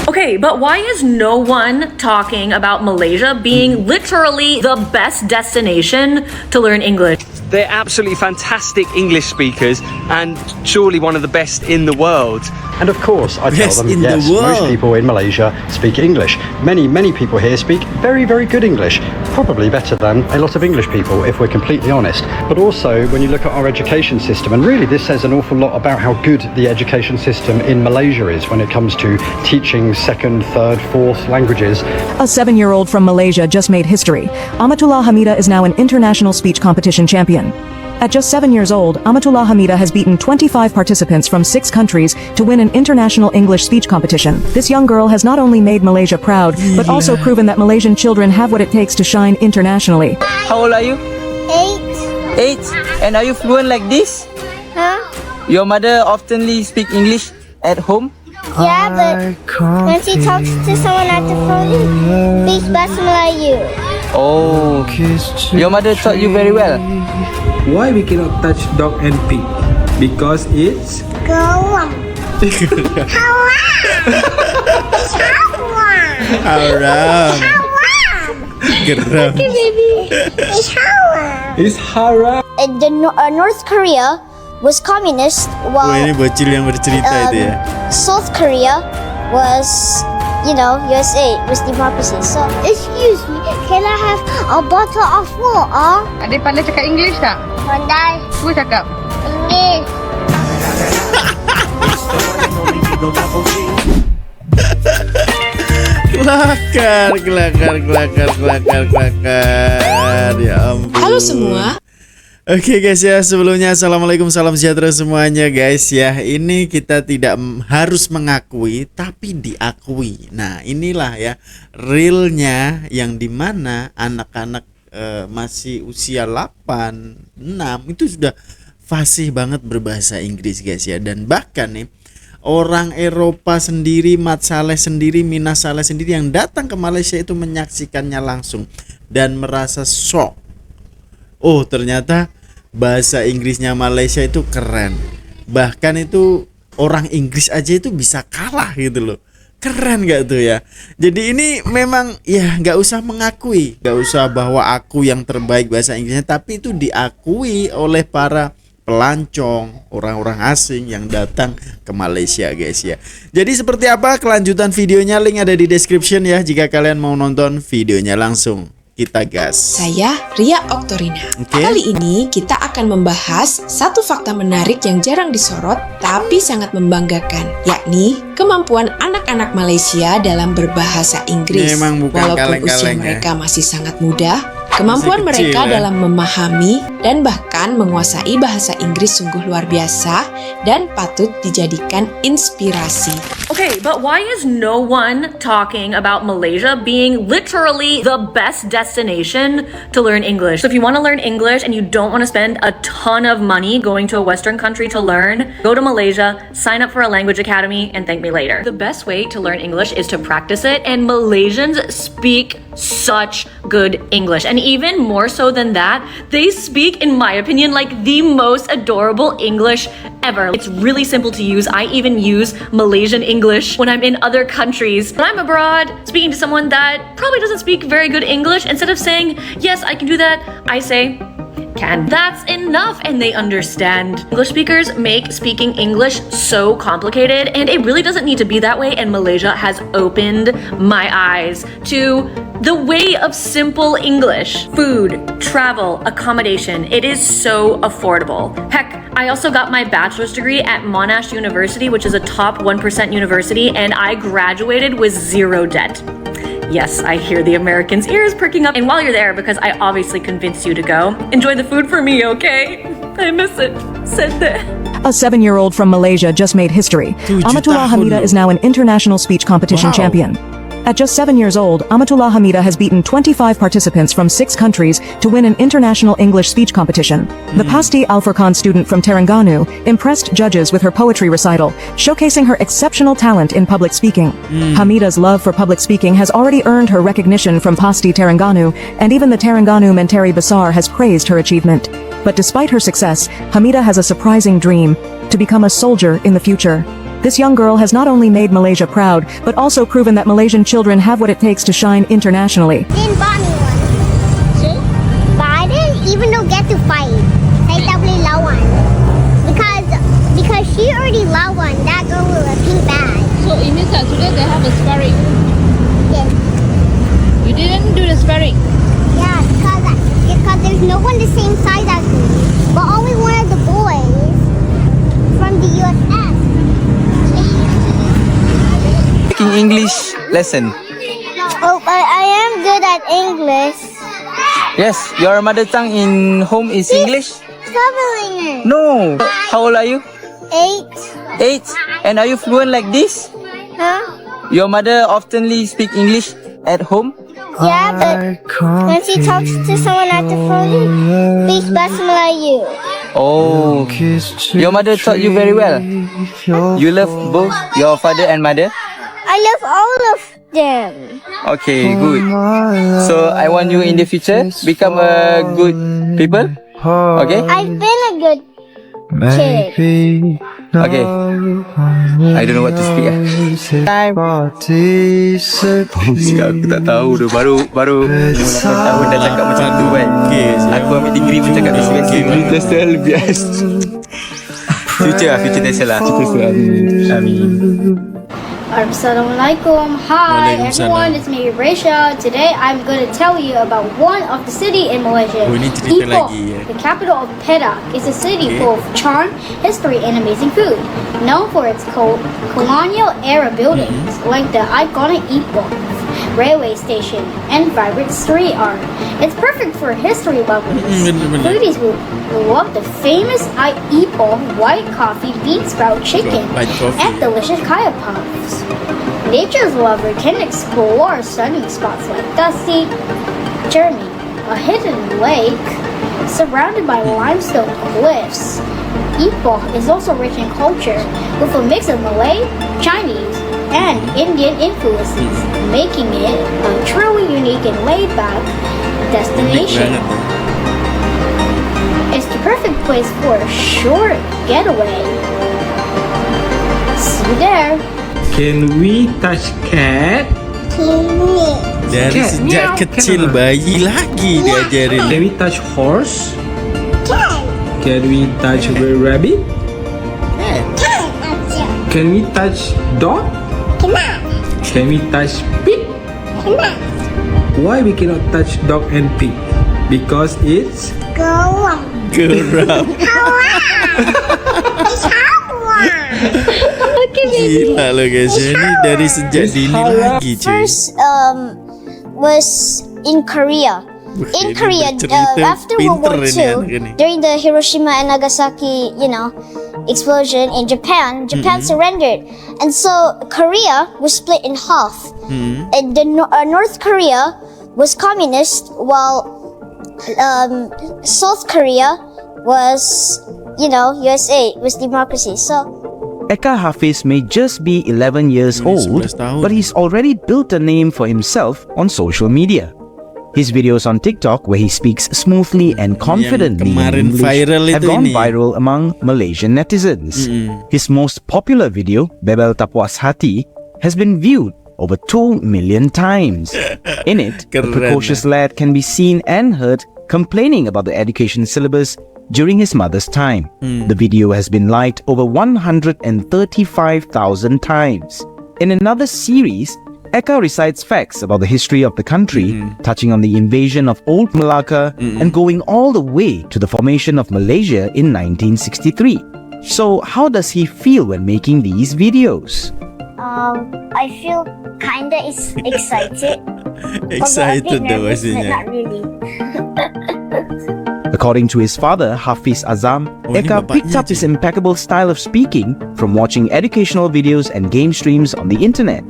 Okay, but why is no one talking about Malaysia being literally the best destination to learn English? They're absolutely fantastic English speakers and surely one of the best in the world. And of course, I tell Best them, in the yes, world. most people in Malaysia speak English. Many people here speak very, very good English. Probably better than a lot of English people, if we're completely honest. But also, when you look at our education system, and really this says an awful lot about how good the education system in Malaysia is when it comes to teaching second, third, fourth languages. A 7-year-old from Malaysia just made history. Amatullah Hamida is now an international speech competition champion. At just 7 years old, Amatullah Hamida has beaten 25 participants from 6 countries to win an international English speech competition. This young girl has not only made Malaysia proud, but also proven that Malaysian children have what it takes to shine internationally. How old are you? 8. 8? And are you fluent like this? Huh? Your mother oftenly speak English at home? Yeah, but when she talks to someone at the phone, speaks Bahasa Melayu. Oh, your mother taught you very well. Why we cannot touch dog and pig? Because it's Gawam. haram. Geram. Okay, baby. It's haram. It's haram. North Korea was communist Wah, while ini bocil yang bercerita itu ya. South Korea was, USA was democracy. So, excuse me, can I have a bottle of water? Adik pandai cakap English tak? Pandai. Cuba cakap. English. Kelakar. Ya ampun. Halo semua. Oke guys ya, sebelumnya assalamualaikum, salam sejahtera semuanya guys ya. Ini kita tidak harus mengakui tapi diakui. Nah inilah ya realnya, yang dimana anak-anak masih usia 8, 6 itu sudah fasih banget berbahasa Inggris guys ya. Dan bahkan nih orang Eropa sendiri, Mat Saleh sendiri, Mina Saleh sendiri yang datang ke Malaysia itu menyaksikannya langsung dan merasa shock. Oh ternyata bahasa Inggrisnya Malaysia itu keren. Bahkan itu orang Inggris aja itu bisa kalah gitu loh. Keren gak tuh ya. Jadi ini memang ya gak usah mengakui, gak usah bahwa aku yang terbaik bahasa Inggrisnya, tapi itu diakui oleh para pelancong, orang-orang asing yang datang ke Malaysia guys ya. Jadi seperti apa kelanjutan videonya, link ada di description ya jika kalian mau nonton videonya langsung. Kita gas. Saya Ria Oktorina. Kali ini kita akan membahas satu fakta menarik yang jarang disorot tapi sangat membanggakan, yakni kemampuan anak-anak Malaysia dalam berbahasa Inggris. Walaupun usia mereka masih sangat muda, kemampuan mereka dalam memahami dan bahkan menguasai bahasa Inggris sungguh luar biasa dan patut dijadikan inspirasi. Okay, but why is no one talking about Malaysia being literally the best destination to learn English? So if you want to learn English and you don't want to spend a ton of money going to a Western country to learn, go to Malaysia, sign up for a language academy, and thank me later. The best way to learn English is to practice it, and Malaysians speak such good English. And even more so than that, they speak, in my opinion, like the most adorable English ever. It's really simple to use. I even use Malaysian English when I'm in other countries. When I'm abroad, speaking to someone that probably doesn't speak very good English, instead of saying, yes, I can do that, I say, can. That's enough, and they understand. English speakers make speaking English so complicated, and it really doesn't need to be that way, and Malaysia has opened my eyes to the way of simple English. Food, travel, accommodation, it is so affordable. Heck, I also got my bachelor's degree at Monash University, which is a top 1% university, and I graduated with 0 debt. Yes, I hear the Americans' ears perking up. And while you're there, because I obviously convinced you to go, enjoy the food for me, okay? I miss it. Sende. A 7-year-old from Malaysia just made history. Amatullah Hamida is now an international speech competition champion. At just 7 years old, Amatullah Hamida has beaten 25 participants from 6 countries to win an international English speech competition. The Pasti Al-Furqan student from Terengganu impressed judges with her poetry recital, showcasing her exceptional talent in public speaking. Hamida's love for public speaking has already earned her recognition from Pasti Terengganu, and even the Terengganu Menteri Besar has praised her achievement. But despite her success, Hamida has a surprising dream: to become a soldier in the future. This young girl has not only made Malaysia proud, but also proven that Malaysian children have what it takes to shine internationally. Didn't buy me one. See? But I didn't even get to fight. Saya tak boleh lawan. Because she already lawan that girl with a pink bag. So it means that today they have a sparring. Yes. You didn't do the sparring. Yeah, because there's no one the same size as me. But only one of the boys from the USS. Taking English lesson. Oh, I am good at English. Yes, your mother tongue in home is English? Traveling. No. How old are you? 8. 8. And are you fluent like this? Huh? Your mother oftenly speak English at home? Yeah, but when she talks to someone at the phone, speaks best Melayu. Oh, your mother taught you very well. You love both your father and mother? I love all of them. Okay, good. So I want you in the future become a good people. Okay? I've been a good kid. Okay. I don't know what to speak. Aku tak tahu dah. Baru 8 tahun dah cakap macam tu kan. Aku ambil degree pun cakap biasa. Just tell biasa. Future Tesla. Amin. Assalamualaikum. Hi everyone, it's me Raisha. Today I'm going to tell you about one of the city in Malaysia, Ipoh, the capital of Perak. It's a city full of charm, history and amazing food. Known for its colonial era buildings like the iconic Ipoh railway station and vibrant street art. It's perfect for history lovers. Foodies will love the famous Ipoh white coffee bean sprout chicken and delicious kaya puffs. Nature's lover can explore stunning spots like Dusty Journey, a hidden lake surrounded by limestone cliffs. Ipoh is also rich in culture with a mix of Malay, Chinese, and Indian influences, making it a truly unique and laid-back destination. It's the perfect place for a short getaway. See you there. Can we touch cat? Dari sejak kecil bayi lagi diajarin. Can we touch horse? Can we touch rabbit? Can we touch dog? Can we touch pig? Why we cannot touch dog and pig? Because it's Geram. Gila loh guys, ini dari sejak dini lagi cuy. First was in Korea. In Korea, after World War II, during the Hiroshima and Nagasaki, explosion in Japan surrendered, and so Korea was split in half. And the North Korea was communist, while South Korea was, USA was democracy. So Eka Hafiz may just be 11 years old, but he's already built a name for himself on social media. His videos on TikTok, where he speaks smoothly and confidently in English, have gone viral among Malaysian netizens. His most popular video, Bebel Tapuas Hati, has been viewed over 2 million times. In it, the precocious lad can be seen and heard complaining about the education syllabus during his mother's time. The video has been liked over 135,000 times. In another series, Eka recites facts about the history of the country, touching on the invasion of Old Malacca and going all the way to the formation of Malaysia in 1963. So, how does he feel when making these videos? I feel kinda excited. Excited though, not really. According to his father, Hafiz Azam, Eka picked up his impeccable style of speaking from watching educational videos and game streams on the internet.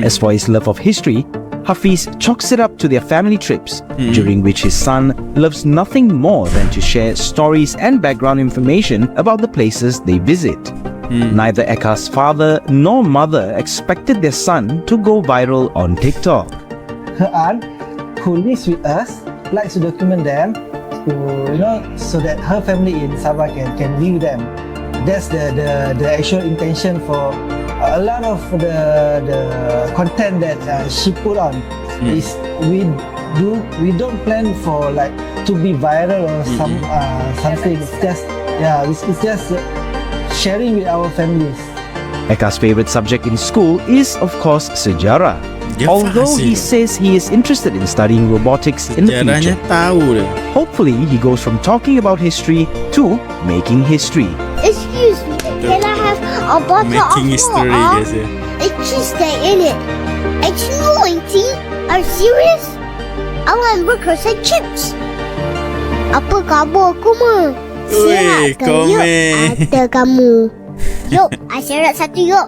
As for his love of history, Hafiz chalks it up to their family trips, during which his son loves nothing more than to share stories and background information about the places they visit. Neither Eka's father nor mother expected their son to go viral on TikTok. Her aunt, who lives with us, likes to document them, so that her family in Sabah can view them. that's the actual intention for a lot of the content that she put on. Is we don't plan for like to be viral or something. It's just sharing with our families. Eka's favorite subject in school is, of course, sejarah. Although he says he is interested in studying robotics in the future. Hopefully, he goes from talking about history to making history. Excuse me, can I have a bottle of water? It should stay in it. It's noisy. Are you serious? I want burgers and chips. Apa khabar kamu? Sihat ke? Yuk, ada kamu. Yuk, saya satu yuk.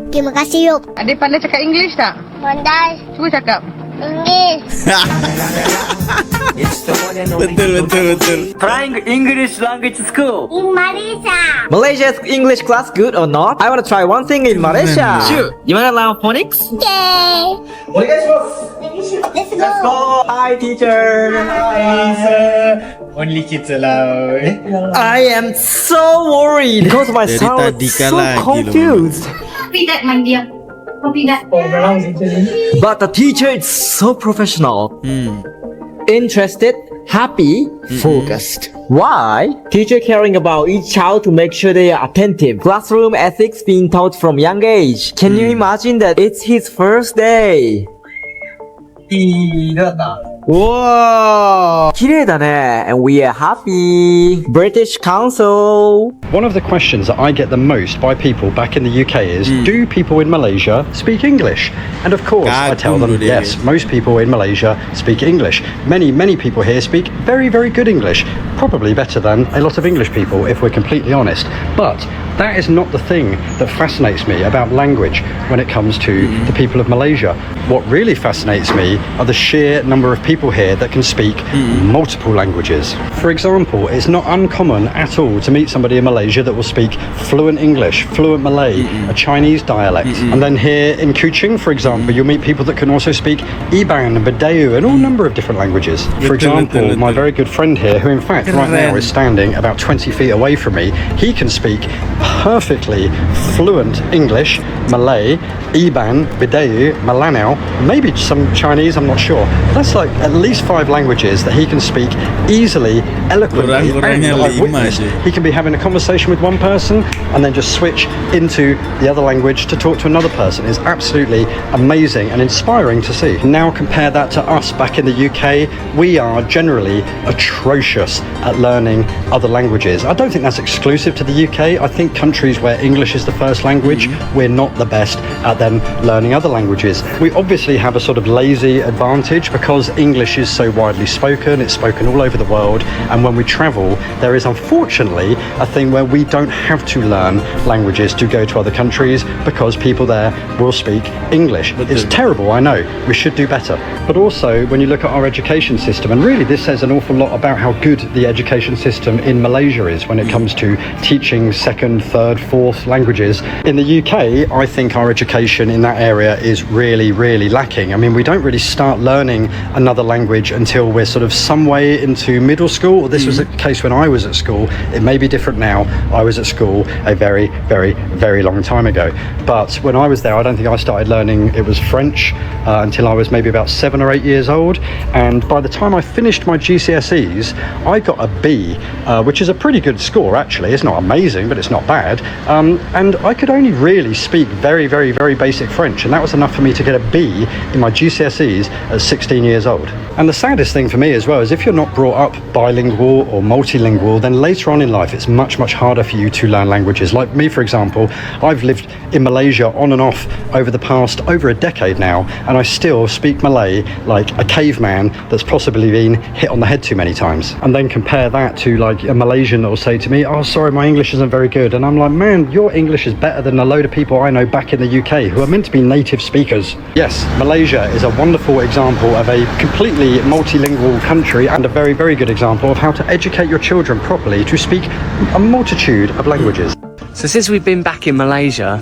Terima kasih yuk. Adik pandai cakap English tak? Pandai. Cuba cakap. English. Betul. Trying English language school. In Malaysia. Malaysia's English class good or not? I want to try one thing in Malaysia. Sure. You want to learn phonics? Okay. Let's go. Hi, teacher. Hi, sir. Only kids allowed. I am so worried because my son is so confused. Copy that, my dear. Copy that. But the teacher is so professional. Interested, happy, focused. Why? Teacher caring about each child to make sure they are attentive. Classroom ethics being taught from young age. Can you imagine that it's his first day? Whoa! 綺麗だね. And we are happy. British Council. One of the questions that I get the most by people back in the UK is, do people in Malaysia speak English? And of course, I tell them, yes, most people in Malaysia speak English. Many people here speak very, very good English. Probably better than a lot of English people, if we're completely honest. But that is not the thing that fascinates me about language when it comes to the people of Malaysia. What really fascinates me are the sheer number of people here that can speak multiple languages. For example, it's not uncommon at all to meet somebody in Malaysia that will speak fluent English, fluent Malay, a Chinese dialect. And then here in Kuching, for example, you'll meet people that can also speak Iban and Bidayu and all number of different languages. For example, my very good friend here, who in fact right now is standing about 20 feet away from me, he can speak perfectly fluent English, Malay, Iban, Bidayu, Malanao, maybe some Chinese, I'm not sure. That's like at least 5 languages that he can speak easily, eloquently. And I've witnessed, he can be having a conversation with one person and then just switch into the other language to talk to another person. It's absolutely amazing and inspiring to see. Now compare that to us back in the UK. We are generally atrocious at learning other languages. I don't think that's exclusive to the UK. I think countries where English is the first language, we're not the best at then learning other languages. We obviously have a sort of lazy advantage because English is so widely spoken, it's spoken all over the world, and when we travel, there is unfortunately a thing where we don't have to learn languages to go to other countries because people there will speak English. It's terrible, I know, we should do better. But also, when you look at our education system, and really this says an awful lot about how good the education system in Malaysia is when it comes to teaching second, third, fourth languages. In the UK, I think our education in that area is really, really lacking. I mean, we don't really start learning another language until we're sort of some way into middle school. This was the case when I was at school. It may be different now. I was at school a very, very, very long time ago. But when I was there, I don't think I started learning, it was French, until I was maybe about 7 or 8 years old. And by the time I finished my GCSEs, I got a B, which is a pretty good score actually. It's not amazing, but it's not bad. And I could only really speak very, very, very basic French, and that was enough for me to get a B in my GCSEs at 16 years old. And the saddest thing for me as well is if you're not brought up bilingual or multilingual, then later on in life it's much, much harder for you to learn languages. Like me, for example, I've lived in Malaysia on and off over the past over a decade now, and I still speak Malay like a caveman that's possibly been hit on the head too many times. And then compare that to like a Malaysian that will say to me, oh sorry, my English isn't very good, and I'm like, man, your English is better than a load of people I know back in the UK who are meant to be native speakers. Yes, Malaysia is a wonderful example of a completely multilingual country and a very, very good example of how to educate your children properly to speak a multitude of languages. So since we've been back in Malaysia,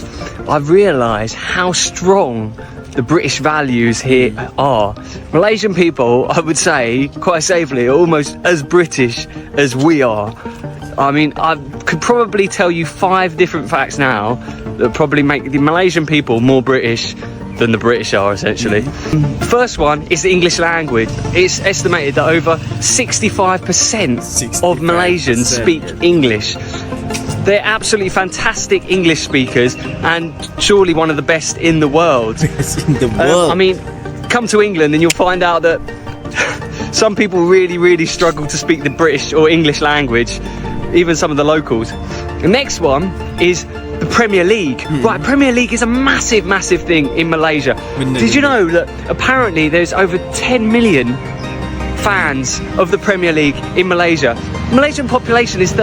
I've realised how strong the British values here are. Malaysian people, I would say, quite safely, are almost as British as we are. I mean, I could probably tell you 5 different facts now that probably make the Malaysian people more British than the British are, essentially. First one is the English language. It's estimated that over 65% of Malaysians speak English. They're absolutely fantastic English speakers and surely one of the best in the world. I mean, come to England and you'll find out that some people really struggle to speak the British or English language, even some of the locals. The next one is the Premier League. Right, Premier League is a massive thing in Malaysia. Did you know that apparently there's over 10 million fans of the Premier League in Malaysia? Malaysian population is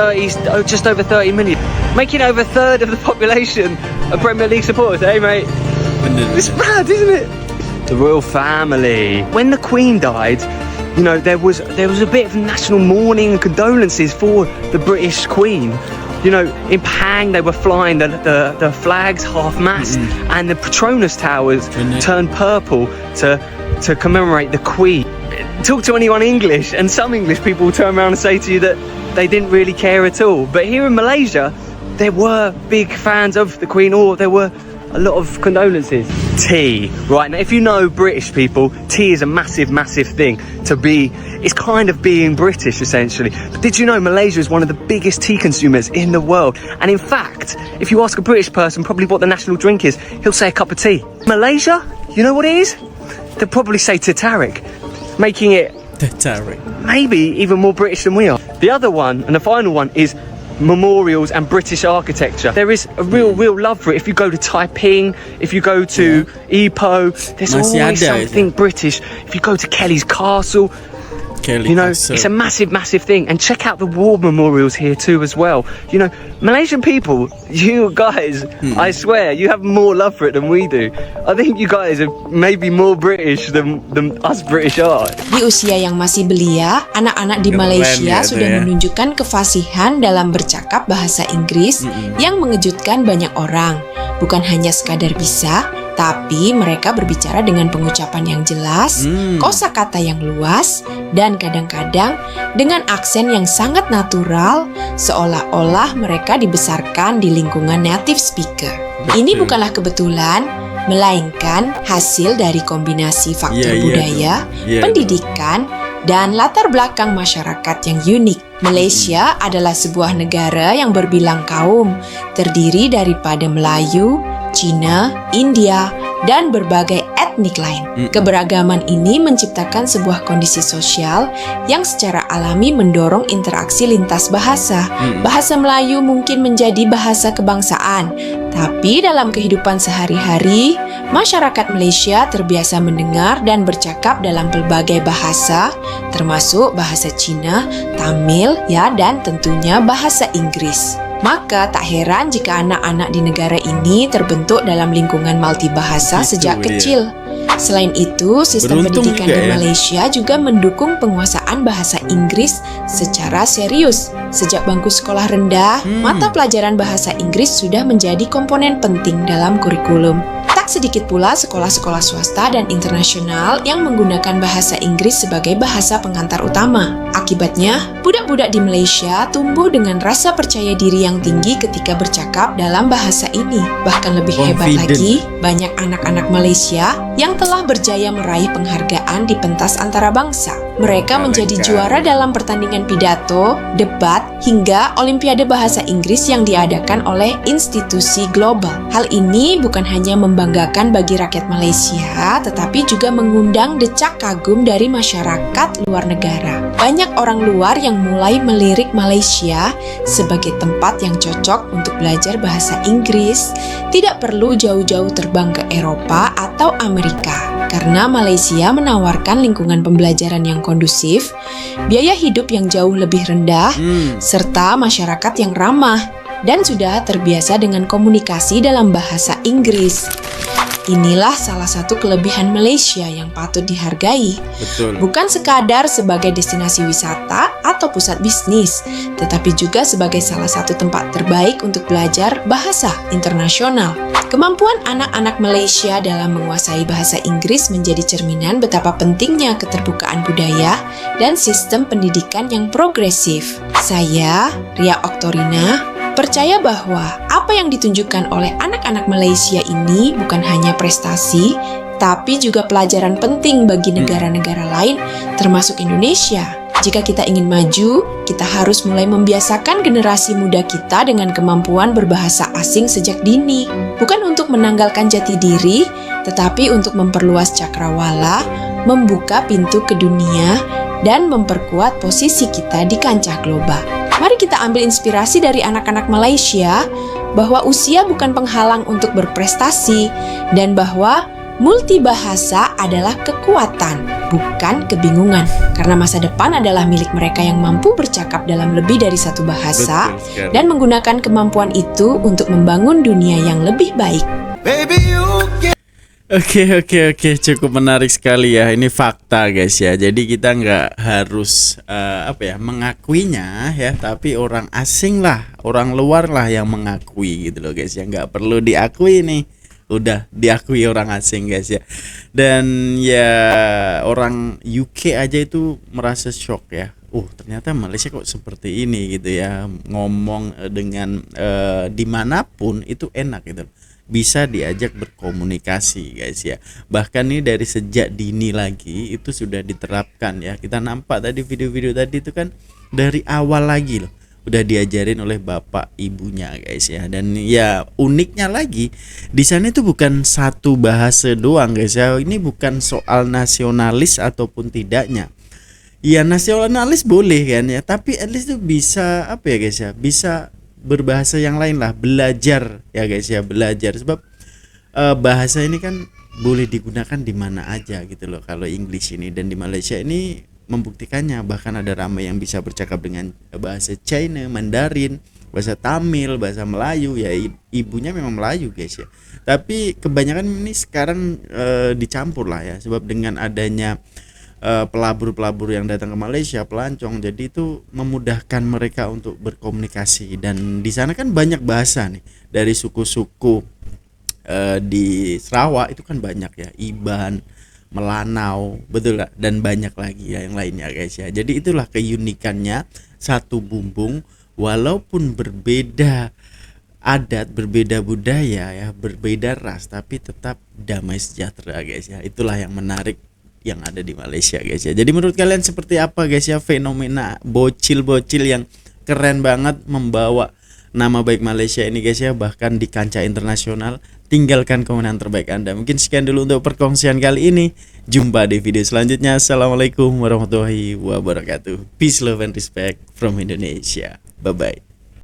just over 30 million, making over a third of the population of Premier League supporters. Hey mate, it's mad, isn't it? The royal family. When the Queen died, you know, there was a bit of national mourning and condolences for the British Queen. You know, in Pang they were flying the flags half-mast, and the Petronas Towers turned purple to commemorate the Queen. Talk to anyone English and some English people will turn around and say to you that they didn't really care at all. But here in Malaysia, there were big fans of the Queen, or there were a lot of condolences. Tea, right? Now, if you know British people, tea is a massive thing to be. It's kind of being British, essentially. But did you know Malaysia is one of the biggest tea consumers in the world? And in fact, if you ask a British person probably what the national drink is, he'll say a cup of tea. Malaysia, you know what it is? They'll probably say Terbaik, making it maybe even more British than we are. The other one, and the final one, is memorials and British architecture. There is a real love for it. If you go to Taiping, if you go to Ipoh, there's always something British. If you go to Kelly's Castle, you know, it's a massive thing. And check out the war memorials here too as well. You know, Malaysian people, you guys, I swear, you have more love for it than we do. I think you guys are maybe more British than us British are. Di usia yang masih belia, anak-anak di Malaysia sudah menunjukkan kefasihan dalam bercakap bahasa Inggris yang mengejutkan banyak orang. Bukan hanya sekadar bisa, tapi mereka berbicara dengan pengucapan yang jelas, kosakata yang luas, dan kadang-kadang dengan aksen yang sangat natural, seolah-olah mereka dibesarkan di lingkungan native speaker. Ini bukanlah kebetulan, melainkan hasil dari kombinasi faktor budaya, pendidikan, dan latar belakang masyarakat yang unik. Malaysia adalah sebuah negara yang berbilang kaum, terdiri daripada Melayu, Cina, India, dan berbagai etnik lain. Keberagaman ini menciptakan sebuah kondisi sosial yang secara alami mendorong interaksi lintas bahasa. Bahasa Melayu mungkin menjadi bahasa kebangsaan, tapi dalam kehidupan sehari-hari, masyarakat Malaysia terbiasa mendengar dan bercakap dalam berbagai bahasa, termasuk bahasa Cina, Tamil, dan tentunya bahasa Inggris. Maka tak heran jika anak-anak di negara ini terbentuk dalam lingkungan multibahasa sejak kecil. Selain itu, sistem pendidikan di Malaysia juga mendukung penguasaan bahasa Inggris secara serius. Sejak bangku sekolah rendah, mata pelajaran bahasa Inggris sudah menjadi komponen penting dalam kurikulum. Tak sedikit pula sekolah-sekolah swasta dan internasional yang menggunakan bahasa Inggris sebagai bahasa pengantar utama. Akibatnya, budak-budak di Malaysia tumbuh dengan rasa percaya diri yang tinggi ketika bercakap dalam bahasa ini. Bahkan lebih hebat lagi, banyak anak-anak Malaysia yang telah berjaya meraih penghargaan di pentas antarabangsa. Mereka menjadi juara dalam pertandingan pidato, debat, hingga Olimpiade Bahasa Inggris yang diadakan oleh institusi global. Hal ini bukan hanya membanggakan bagi rakyat Malaysia, tetapi juga mengundang decak kagum dari masyarakat luar negara. Banyak orang luar yang mulai melirik Malaysia sebagai tempat yang cocok untuk belajar bahasa Inggris. Tidak perlu jauh-jauh terbang ke Eropa atau Amerika, karena Malaysia menawarkan lingkungan pembelajaran yang kondusif, biaya hidup yang jauh lebih rendah, serta masyarakat yang ramah dan sudah terbiasa dengan komunikasi dalam bahasa Inggris. Inilah salah satu kelebihan Malaysia yang patut dihargai. Betul. Bukan sekadar sebagai destinasi wisata atau pusat bisnis, tetapi juga sebagai salah satu tempat terbaik untuk belajar bahasa internasional. Kemampuan anak-anak Malaysia dalam menguasai bahasa Inggris menjadi cerminan betapa pentingnya keterbukaan budaya dan sistem pendidikan yang progresif. Saya, Ria Oktorina, percaya bahwa apa yang ditunjukkan oleh anak-anak Malaysia ini bukan hanya prestasi, tapi juga pelajaran penting bagi negara-negara lain, termasuk Indonesia. Jika kita ingin maju, kita harus mulai membiasakan generasi muda kita dengan kemampuan berbahasa asing sejak dini. Bukan untuk menanggalkan jati diri, tetapi untuk memperluas cakrawala, membuka pintu ke dunia, dan memperkuat posisi kita di kancah global. Mari kita ambil inspirasi dari anak-anak Malaysia bahwa usia bukan penghalang untuk berprestasi dan bahwa multibahasa adalah kekuatan, bukan kebingungan. Karena masa depan adalah milik mereka yang mampu bercakap dalam lebih dari satu bahasa dan menggunakan kemampuan itu untuk membangun dunia yang lebih baik. Oke, cukup menarik sekali ya. Ini fakta guys ya. Jadi kita nggak harus mengakuinya ya, tapi orang asing lah, orang luar lah yang mengakui gitu loh guys ya. Nggak perlu diakui nih, udah diakui orang asing guys ya. Dan ya orang UK aja itu merasa shock ya. Ternyata Malaysia kok seperti ini gitu ya. Ngomong dengan dimanapun itu enak gitu. Bisa diajak berkomunikasi guys ya. Bahkan nih dari sejak dini lagi itu sudah diterapkan ya. Kita nampak tadi video-video tadi itu kan dari awal lagi loh, udah diajarin oleh bapak ibunya guys ya. Dan ya uniknya lagi di sana itu bukan satu bahasa doang guys ya. Ini bukan soal nasionalis ataupun tidaknya. Ya nasionalis boleh kan ya, tapi at least itu bisa guys ya, bisa berbahasa yang lain lah, belajar ya guys ya, belajar. Sebab bahasa ini kan boleh digunakan di mana aja gitu loh kalau English ini. Dan di Malaysia ini membuktikannya, bahkan ada ramai yang bisa bercakap dengan bahasa China, Mandarin, bahasa Tamil, bahasa Melayu ya. Ibunya memang Melayu guys ya, tapi kebanyakan ini sekarang dicampur lah ya. Sebab dengan adanya pelabur-pelabur yang datang ke Malaysia, pelancong, jadi itu memudahkan mereka untuk berkomunikasi. Dan di sana kan banyak bahasa nih dari suku-suku di Sarawak itu kan banyak ya, Iban, Melanau, betul gak? Dan banyak lagi ya yang lainnya guys ya. Jadi itulah keunikannya satu bumbung, walaupun berbeda adat, berbeda budaya ya, berbeda ras, tapi tetap damai sejahtera guys ya. Itulah yang menarik yang ada di Malaysia guys ya. Jadi menurut kalian seperti apa guys ya fenomena bocil-bocil yang keren banget membawa nama baik Malaysia ini guys ya, bahkan di kancah internasional? Tinggalkan komentar terbaik Anda. Mungkin sekian dulu untuk perkongsian kali ini. Jumpa di video selanjutnya. Assalamualaikum warahmatullahi wabarakatuh. Peace, love and respect from Indonesia. Bye bye.